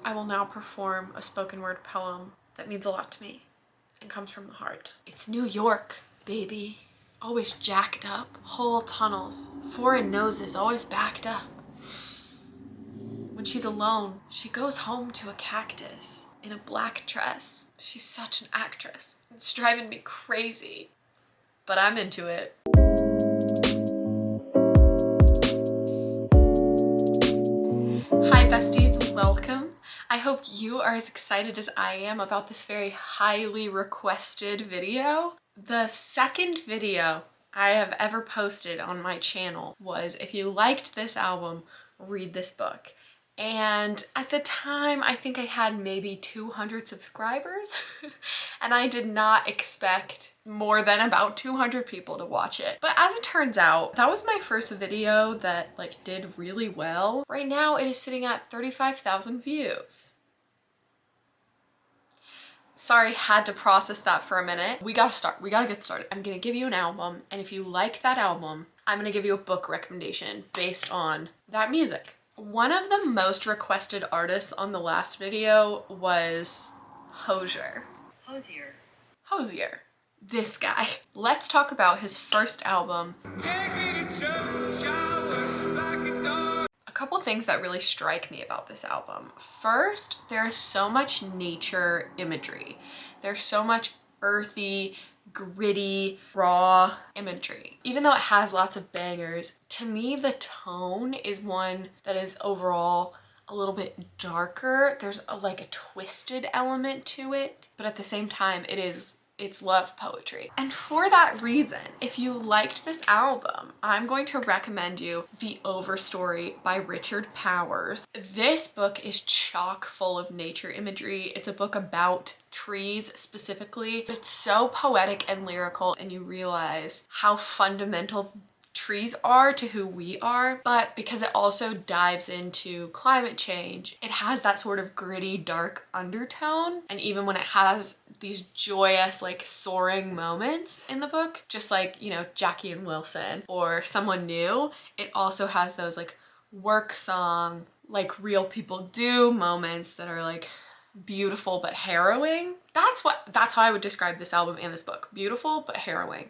I will now perform a spoken word poem that means a lot to me and comes from the heart. It's New York, baby. Always jacked up. Whole tunnels. Foreign noses always backed up. When she's alone, she goes home to a cactus in a black dress. She's such an actress. It's driving me crazy, but I'm into it. Hi besties, welcome. I hope you are as excited as I am about this very highly requested video. The second video I have ever posted on my channel was, if you liked this album, read this book. And at the time, I think I had maybe 200 subscribers and I did not expect more than about 200 people to watch it. But as it turns out, that was my first video that did really well. Right now it is sitting at 35,000 views. Sorry, had to process that for a minute. We gotta get started. I'm gonna give you an album, and if you like that album, I'm gonna give you a book recommendation based on that music. One of the most requested artists on the last video was Hozier. Hozier. This guy. Let's talk about his first album. A couple things that really strike me about this album. First, there is so much nature imagery. There's so much earthy, gritty, raw imagery. Even though it has lots of bangers, to me the tone is one that is overall a little bit darker. There's a twisted element to it, but at the same time it's love poetry. And for that reason, if you liked this album, I'm going to recommend you The Overstory by Richard Powers. This book is chock full of nature imagery. It's a book about trees specifically. It's so poetic and lyrical, and you realize how fundamental trees are to who we are, but because it also dives into climate change, it has that sort of gritty, dark undertone. And even when it has these joyous, soaring moments in the book, just Jackie and Wilson or Someone New, it also has those work song, real people do moments that are beautiful but harrowing. That's how I would describe this album and this book. Beautiful but harrowing.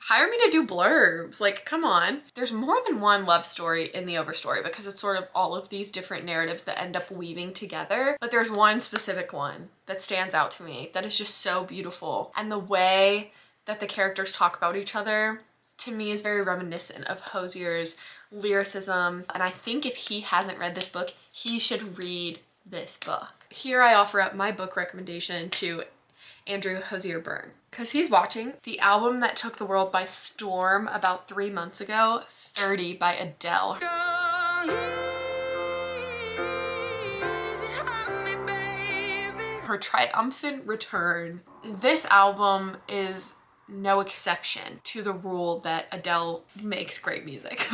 Hire me to do blurbs, come on. There's more than one love story in The Overstory because it's sort of all of these different narratives that end up weaving together. But there's one specific one that stands out to me that is just so beautiful. And the way that the characters talk about each other, to me, is very reminiscent of Hozier's lyricism. And I think if he hasn't read this book, he should read this book. Here I offer up my book recommendation to Andrew Hozier Byrne, because he's watching. The album that took the world by storm about 3 months ago, 30 by Adele. Her triumphant return. This album is no exception to the rule that Adele makes great music.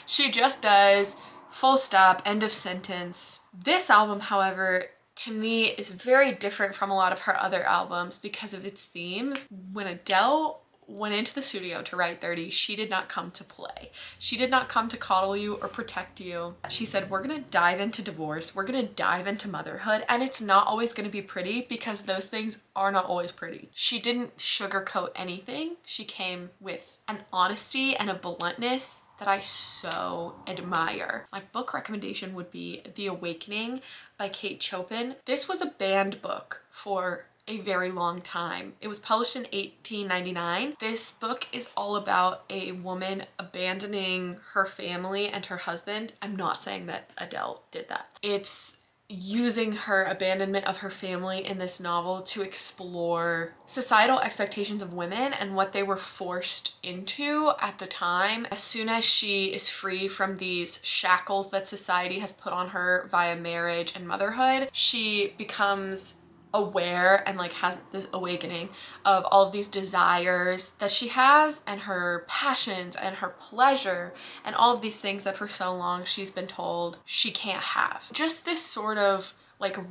She just does, full stop, end of sentence. This album, however, to me is very different from a lot of her other albums because of its themes. When Adele went into the studio to write 30, she did not come to play. She did not come to coddle you or protect you. She said, we're gonna dive into divorce, we're gonna dive into motherhood, and it's not always gonna be pretty because those things are not always pretty. She didn't sugarcoat anything. She came with an honesty and a bluntness that I so admire. My book recommendation would be The Awakening by Kate Chopin. This was a banned book for a very long time. It was published in 1899. This book is all about a woman abandoning her family and her husband. I'm not saying that Adele did that. It's using her abandonment of her family in this novel to explore societal expectations of women and what they were forced into at the time. As soon as she is free from these shackles that society has put on her via marriage and motherhood, she becomes aware and has this awakening of all of these desires that she has and her passions and her pleasure and all of these things that for so long she's been told she can't have. Just this sort of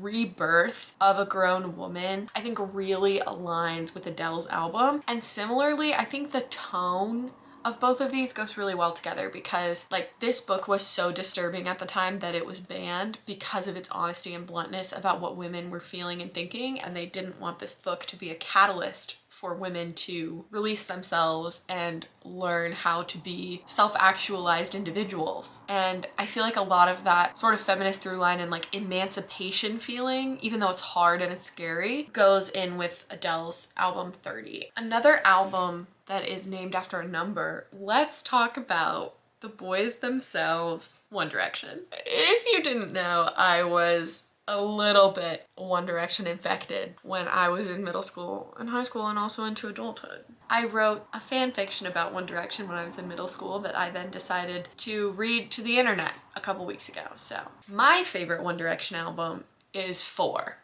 rebirth of a grown woman, I think really aligns with Adele's album. And similarly, I think the tone of both of these goes really well together because like this book was so disturbing at the time that it was banned because of its honesty and bluntness about what women were feeling and thinking, and they didn't want this book to be a catalyst for women to release themselves and learn how to be self-actualized individuals. And I feel like a lot of that sort of feminist through line and like emancipation feeling, even though it's hard and it's scary, goes in with Adele's album 30. Another album that is named after a number, let's talk about the boys themselves, One Direction. If you didn't know, I was a little bit One Direction infected when I was in middle school and high school and also into adulthood. I wrote a fan fiction about One Direction when I was in middle school that I then decided to read to the internet a couple weeks ago. So my favorite One Direction album is 4.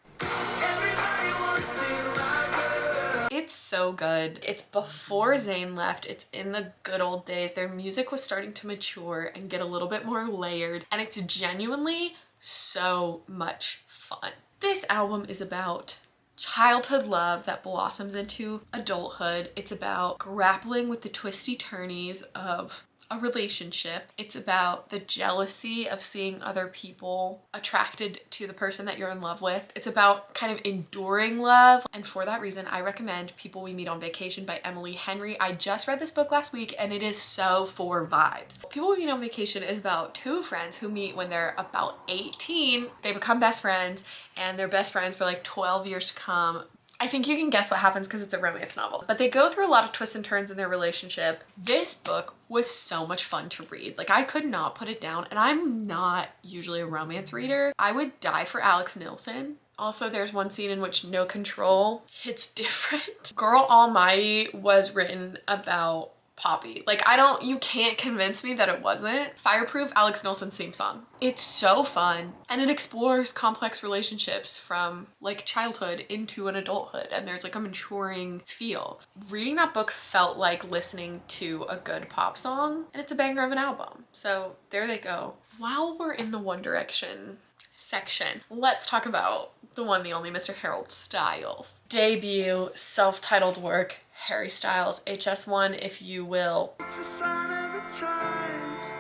It's so good. It's before Zayn left. It's in the good old days. Their music was starting to mature and get a little bit more layered, and it's genuinely so much fun. This album is about childhood love that blossoms into adulthood. It's about grappling with the twisty turnies of a relationship. It's about the jealousy of seeing other people attracted to the person that you're in love with. It's about kind of enduring love. And for that reason, I recommend People We Meet on Vacation by Emily Henry. I just read this book last week and it is so for vibes. People We Meet on Vacation is about 2 friends who meet when they're about 18. They become best friends and they're best friends for like 12 years to come. I think you can guess what happens because it's a romance novel. But they go through a lot of twists and turns in their relationship. This book was so much fun to read. Like, I could not put it down, and I'm not usually a romance reader. I would die for Alex Nilsson. Also, there's one scene in which No Control hits different. Girl Almighty was written about Poppy. Like, you can't convince me that it wasn't. Fireproof, Alex Nilsson's theme song. It's so fun, and it explores complex relationships from like childhood into an adulthood, and there's like a maturing feel. Reading that book felt like listening to a good pop song, and it's a banger of an album. So there they go. While we're in the One Direction section, let's talk about the one, the only Mr. Harold Styles. Debut self-titled work, Harry Styles, HS1 if you will. It's a sign of the times.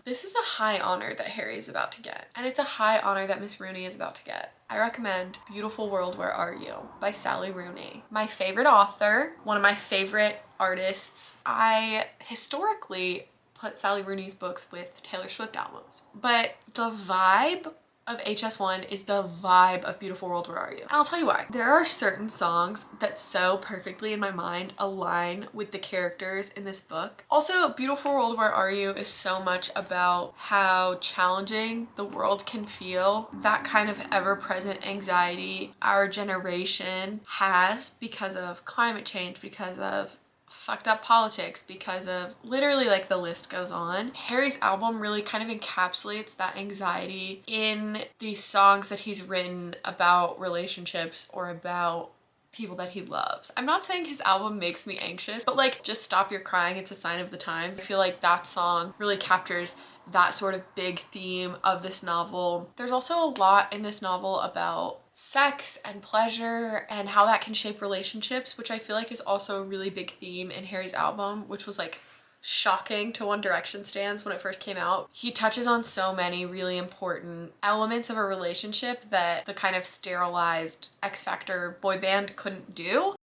This is a high honor that Harry is about to get, and it's a high honor that Miss Rooney is about to get. I recommend Beautiful World, Where Are You by Sally Rooney. My favorite author, one of my favorite artists. I historically put Sally Rooney's books with Taylor Swift albums, but the vibe of HS1 is the vibe of Beautiful World, Where Are You? And I'll tell you why. There are certain songs that so perfectly in my mind align with the characters in this book. Also, Beautiful World, Where Are You is so much about how challenging the world can feel. That kind of ever-present anxiety our generation has because of climate change, because of fucked up politics, because of literally like the list goes on. Harry's album really kind of encapsulates that anxiety in these songs that he's written about relationships or about people that he loves. I'm not saying his album makes me anxious, but like Just Stop Your Crying, It's a Sign of the Times. I feel like that song really captures that sort of big theme of this novel. There's also a lot in this novel about sex and pleasure and how that can shape relationships, which I feel like is also a really big theme in Harry's album, which was like shocking to One Direction stans when it first came out. He touches on so many really important elements of a relationship that the kind of sterilized X Factor boy band couldn't do.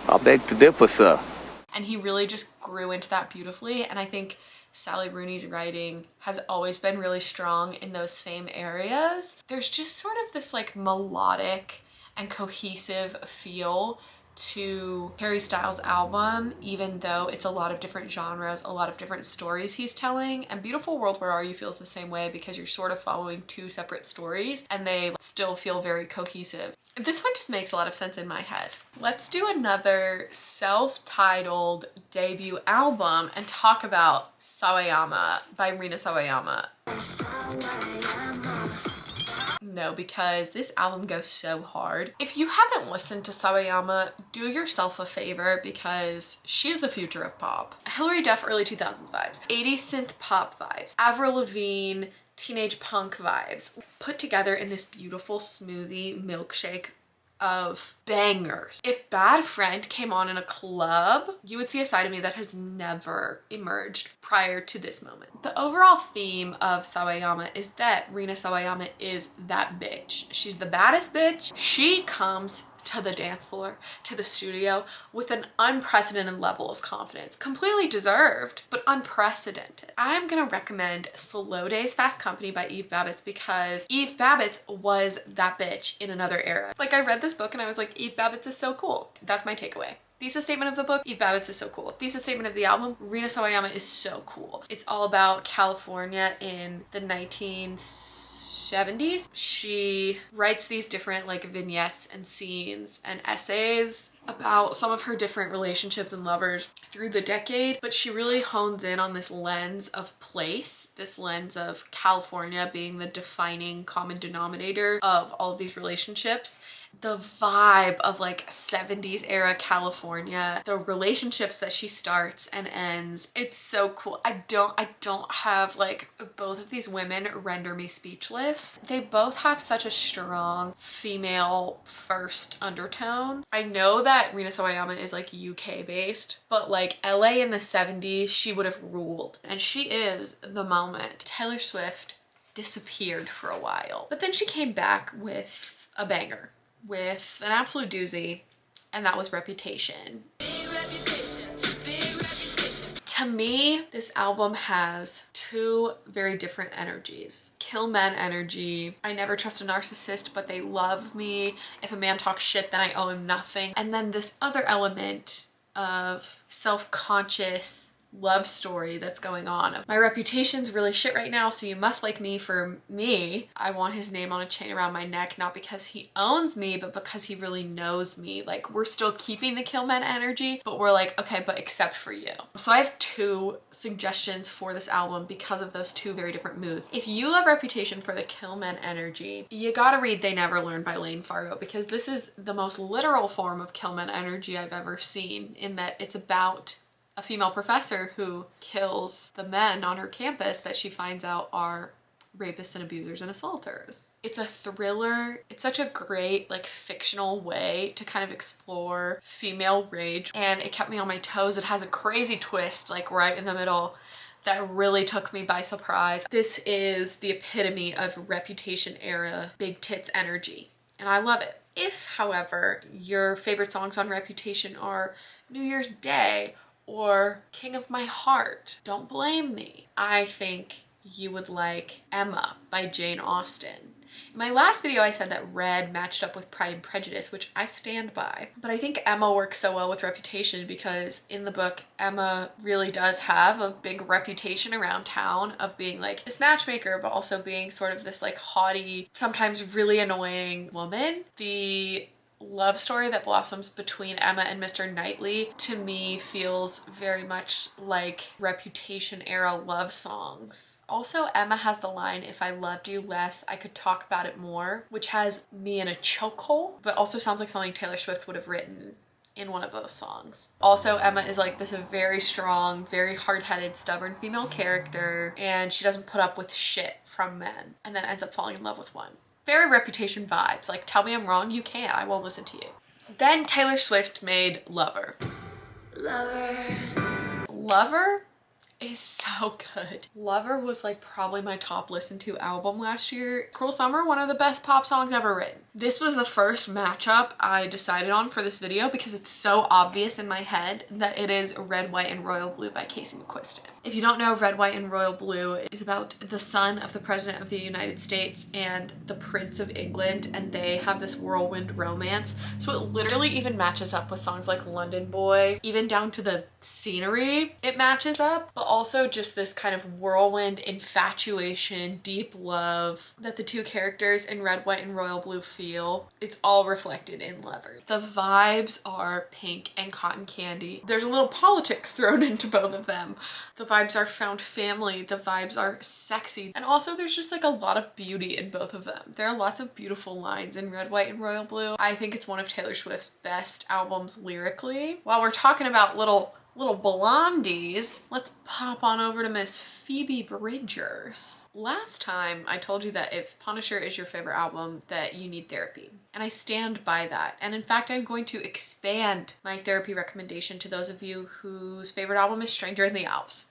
I beg to differ, sir. And he really just grew into that beautifully, and I think Sally Rooney's writing has always been really strong in those same areas. There's just sort of this like melodic and cohesive feel to Harry Styles' album, even though it's a lot of different genres, a lot of different stories he's telling. And Beautiful World, Where Are You feels the same way because you're sort of following 2 separate stories and they still feel very cohesive. This one just makes a lot of sense in my head. Let's do another self-titled debut album and talk about Sawayama by Rina Sawayama. No, because this album goes so hard. If you haven't listened to Sawayama, do yourself a favor because she's the future of pop. Hilary Duff early 2000s vibes, 80s synth pop vibes, Avril Lavigne teenage punk vibes, put together in this beautiful smoothie milkshake of bangers. If Bad Friend came on in a club, you would see a side of me that has never emerged prior to this moment. The overall theme of Sawayama is that Rina Sawayama is that bitch. She's the baddest bitch. She comes to the dance floor, to the studio with an unprecedented level of confidence. Completely deserved, but unprecedented. I'm gonna recommend Slow Days Fast Company by Eve Babbitt because Eve Babbitt was that bitch in another era. Like, I read this book and I was like, Eve Babbitt is so cool. That's my takeaway. Thesis statement of the book, Eve Babbitt is so cool. Thesis statement of the album, Rina Sawayama is so cool. It's all about California in the 1970s. She writes these different like vignettes and scenes and essays about some of her different relationships and lovers through the decade, but she really hones in on this lens of place, this lens of California being the defining common denominator of all of these relationships. The vibe of like 70s era California, the relationships that she starts and ends, it's so cool. I don't have like, both of these women render me speechless. They both have such a strong female first undertone. I know that Rina Sawayama is like UK based, but like LA in the 70s, she would have ruled, and she is the moment. Taylor Swift disappeared for a while, but then she came back with a banger, with an absolute doozy, and that was Reputation. Big Reputation, Big Reputation. To me, this album has two very different energies. Kill men energy. I never trust a narcissist, but they love me. If a man talks shit, then I owe him nothing. And then this other element of self-conscious love story that's going on. My reputation's really shit right now, so you must like me for me. I want his name on a chain around my neck, not because he owns me, but because he really knows me. Like, we're still keeping the kill men energy, but we're like, okay, but except for you. So I have two suggestions for this album because of those two very different moods. If you love Reputation for the kill men energy, you gotta read They Never Learned by Lane Fargo, because this is the most literal form of kill men energy I've ever seen, in that it's about a female professor who kills the men on her campus that she finds out are rapists and abusers and assaulters. It's a thriller. It's such a great like fictional way to kind of explore female rage, and it kept me on my toes. It has a crazy twist like right in the middle that really took me by surprise. This is the epitome of Reputation era big tits energy, and I love it. If, however, your favorite songs on Reputation are New Year's Day or King of My Heart, don't blame me. I think you would like Emma by Jane Austen. In my last video, I said that Red matched up with Pride and Prejudice, which I stand by. But I think Emma works so well with Reputation because in the book, Emma really does have a big reputation around town of being like a snatchmaker, but also being sort of this like haughty, sometimes really annoying woman. The love story that blossoms between Emma and Mr. Knightley to me feels very much like Reputation era love songs. Also, Emma has the line, "If I loved you less, I could talk about it more," which has me in a chokehold, but also sounds like something Taylor Swift would have written in one of those songs. Also, Emma is like this very strong, very hard-headed, stubborn female character, and she doesn't put up with shit from men and then ends up falling in love with one. Very Reputation vibes. Like, tell me I'm wrong, you can't. I won't listen to you. Then Taylor Swift made Lover. Lover is so good. Lover was like probably my top listened to album last year. Cruel Summer, one of the best pop songs ever written. This was the first matchup I decided on for this video because it's so obvious in my head that it is Red, White, and Royal Blue by Casey McQuiston. If you don't know, Red, White, and Royal Blue is about the son of the President of the United States and the Prince of England, and they have this whirlwind romance. So it literally even matches up with songs like London Boy, even down to the scenery it matches up, but also just this kind of whirlwind infatuation, deep love that the two characters in Red, White, and Royal Blue feel. It's all reflected in Lover. The vibes are pink and cotton candy. There's a little politics thrown into both of them. The vibes are found family, the vibes are sexy, and also there's just like a lot of beauty in both of them. There are lots of beautiful lines in Red, White, and Royal Blue. I think it's one of Taylor Swift's best albums lyrically. While we're talking about little little blondies, let's pop on over to Miss Phoebe Bridgers. Last time I told you that if Punisher is your favorite album, that you need therapy. And I stand by that. And in fact, I'm going to expand my therapy recommendation to those of you whose favorite album is Stranger in the Alps.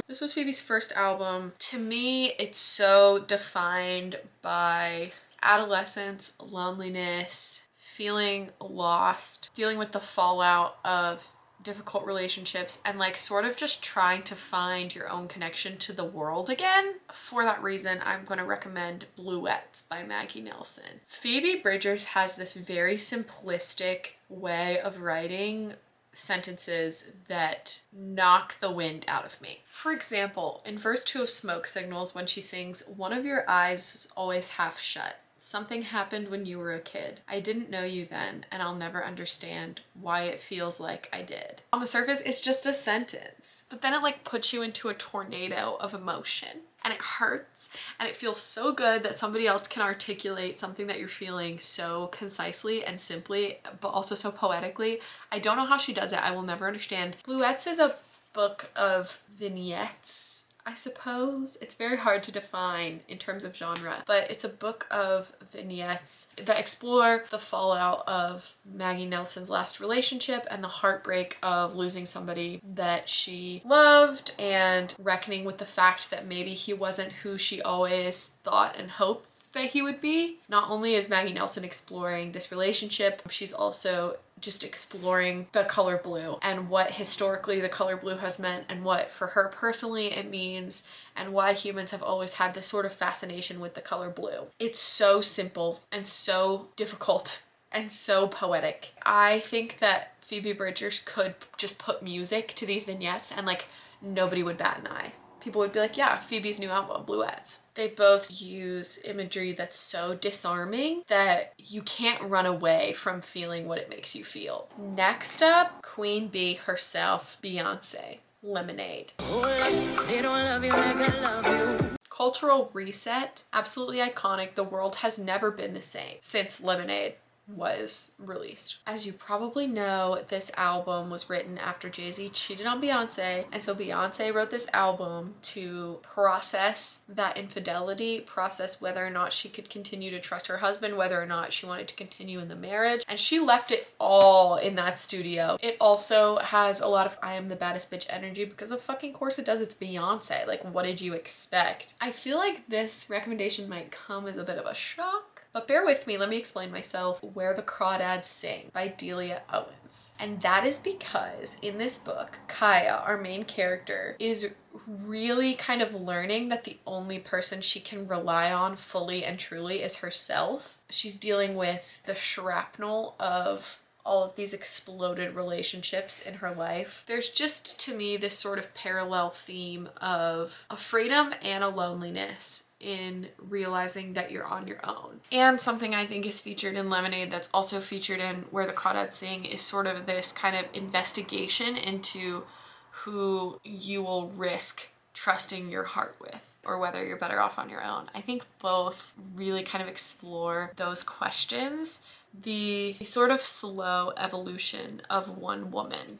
This was Phoebe's first album. To me, it's so defined by adolescence, loneliness, feeling lost, dealing with the fallout of difficult relationships, and like sort of just trying to find your own connection to the world again. For that reason, I'm going to recommend Bluets by Maggie Nelson. Phoebe Bridgers has this very simplistic way of writing sentences that knock the wind out of me. For example, in verse 2 of Smoke Signals, when she sings, "One of your eyes is always half shut. Something happened when you were a kid. I didn't know you then, and I'll never understand why it feels like I did." On the surface, it's just a sentence, but then it like puts you into a tornado of emotion. And it hurts, and it feels so good that somebody else can articulate something that you're feeling so concisely and simply, but also so poetically. I don't know how she does it. I will never understand. Bluets is a book of vignettes, I suppose. It's very hard to define in terms of genre, but it's a book of vignettes that explore the fallout of Maggie Nelson's last relationship and the heartbreak of losing somebody that she loved, and reckoning with the fact that maybe he wasn't who she always thought and hoped that he would be. Not only is Maggie Nelson exploring this relationship, she's also just exploring the color blue and what historically the color blue has meant, and what for her personally it means, and why humans have always had this sort of fascination with the color blue. It's so simple and so difficult and so poetic. I think that Phoebe Bridgers could just put music to these vignettes and like nobody would bat an eye. People would be like, yeah, Phoebe's new album, Bluets. They both use imagery that's so disarming that you can't run away from feeling what it makes you feel. Next up, Queen Bee herself, Beyonce, Lemonade. They don't love you like I love you. Cultural reset, absolutely iconic. The world has never been the same since Lemonade was released. As you probably know, this album was written after Jay-Z cheated on Beyonce, and so Beyonce wrote this album to process that infidelity, process whether or not she could continue to trust her husband, whether or not she wanted to continue in the marriage, and she left it all in that studio. It also has a lot of I am the baddest bitch energy because of fucking course it does, it's Beyonce. Like, what did you expect? I feel like this recommendation might come as a bit of a shock, but bear with me, let me explain myself. Where the Crawdads Sing by Delia Owens. And that is because in this book, Kaya, our main character, is really kind of learning that the only person she can rely on fully and truly is herself. She's dealing with the shrapnel of all of these exploded relationships in her life. There's just, to me, this sort of parallel theme of a freedom and a loneliness in realizing that you're on your own. And something I think is featured in Lemonade that's also featured in Where the Crawdads Sing is sort of this kind of investigation into who you will risk trusting your heart with, or whether you're better off on your own. I think both really kind of explore those questions. The sort of slow evolution of one woman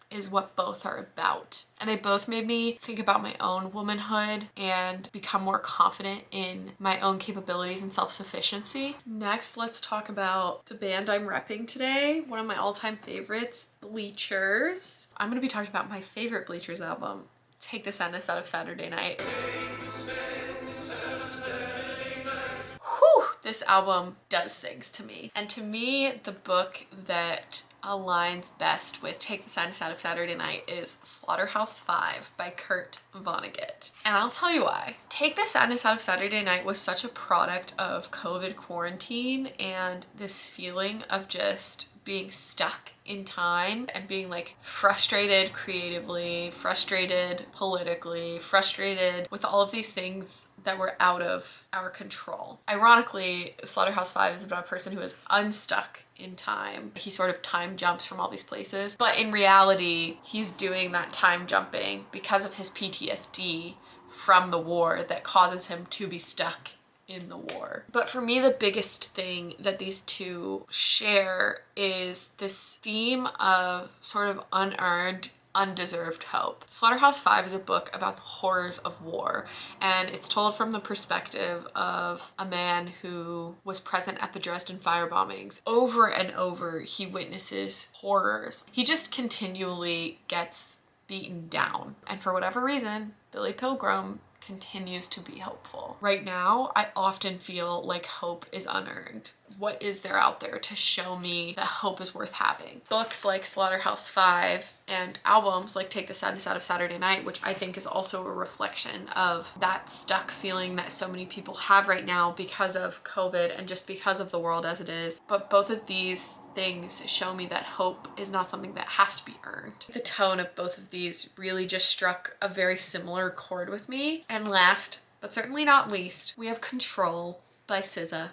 is what both are about. And they both made me think about my own womanhood and become more confident in my own capabilities and self-sufficiency. Next, let's talk about the band I'm repping today. One of my all-time favorites, Bleachers. I'm gonna be talking about my favorite Bleachers album, Take the Sadness Out of Saturday Night. Whew, this album does things to me. And to me, the book that aligns best with Take the Sadness Out of Saturday Night is Slaughterhouse-Five by Kurt Vonnegut. And I'll tell you why. Take the Sadness Out of Saturday Night was such a product of COVID quarantine and this feeling of just being stuck in time and being like frustrated creatively, frustrated politically, frustrated with all of these things that were out of our control. Ironically, Slaughterhouse-Five is about a person who is unstuck in time. He sort of time jumps from all these places, but in reality, he's doing that time jumping because of his PTSD from the war that causes him to be stuck in the war. But for me, the biggest thing that these two share is this theme of sort of unearned, undeserved hope. Slaughterhouse-Five is a book about the horrors of war, and it's told from the perspective of a man who was present at the Dresden fire bombings. Over and over, he witnesses horrors. He just continually gets beaten down. And for whatever reason, Billy Pilgrim continues to be hopeful. Right now, I often feel like hope is unearned. What is there out there to show me that hope is worth having? Books like Slaughterhouse-Five and albums like Take the Sadness Out of Saturday Night, which I think is also a reflection of that stuck feeling that so many people have right now because of COVID and just because of the world as it is. But both of these things show me that hope is not something that has to be earned. The tone of both of these really just struck a very similar chord with me. And last, but certainly not least, we have Control by SZA.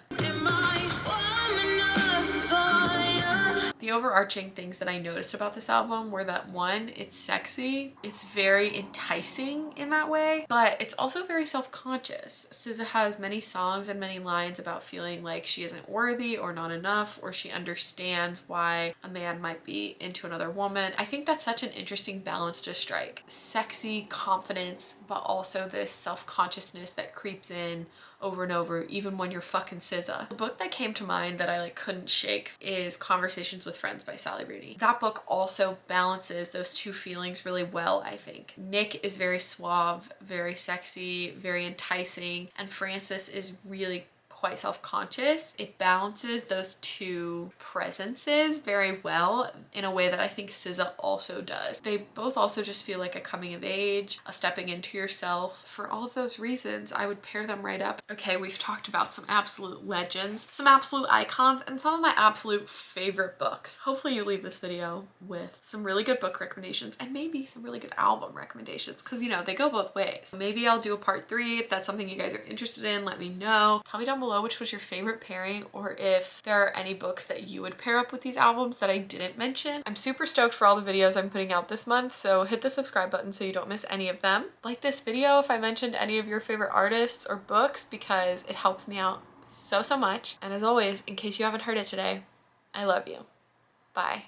The overarching things that I noticed about this album were that one, it's sexy, it's very enticing in that way, but it's also very self-conscious. SZA has many songs and many lines about feeling like she isn't worthy or not enough, or she understands why a man might be into another woman. I think that's such an interesting balance to strike. Sexy confidence, but also this self-consciousness that creeps in over and over, even when you're fucking SZA. The book that came to mind that I couldn't shake is Conversations with Friends by Sally Rooney. That book also balances those two feelings really well, I think. Nick is very suave, very sexy, very enticing, and Frances is really quite self-conscious. It balances those two presences very well in a way that I think SZA also does. They both also just feel like a coming of age, a stepping into yourself. For all of those reasons, I would pair them right up. Okay, we've talked about some absolute legends, some absolute icons, and some of my absolute favorite books. Hopefully you leave this video with some really good book recommendations and maybe some really good album recommendations, because you know, they go both ways. Maybe I'll do a part 3 if that's something you guys are interested in. Let me know. Tell me down below which was your favorite pairing, or if there are any books that you would pair up with these albums that I didn't mention. I'm super stoked for all the videos I'm putting out this month, so hit the subscribe button so you don't miss any of them. Like this video if I mentioned any of your favorite artists or books, because it helps me out so much. And as always, in case you haven't heard it today, I love you. Bye.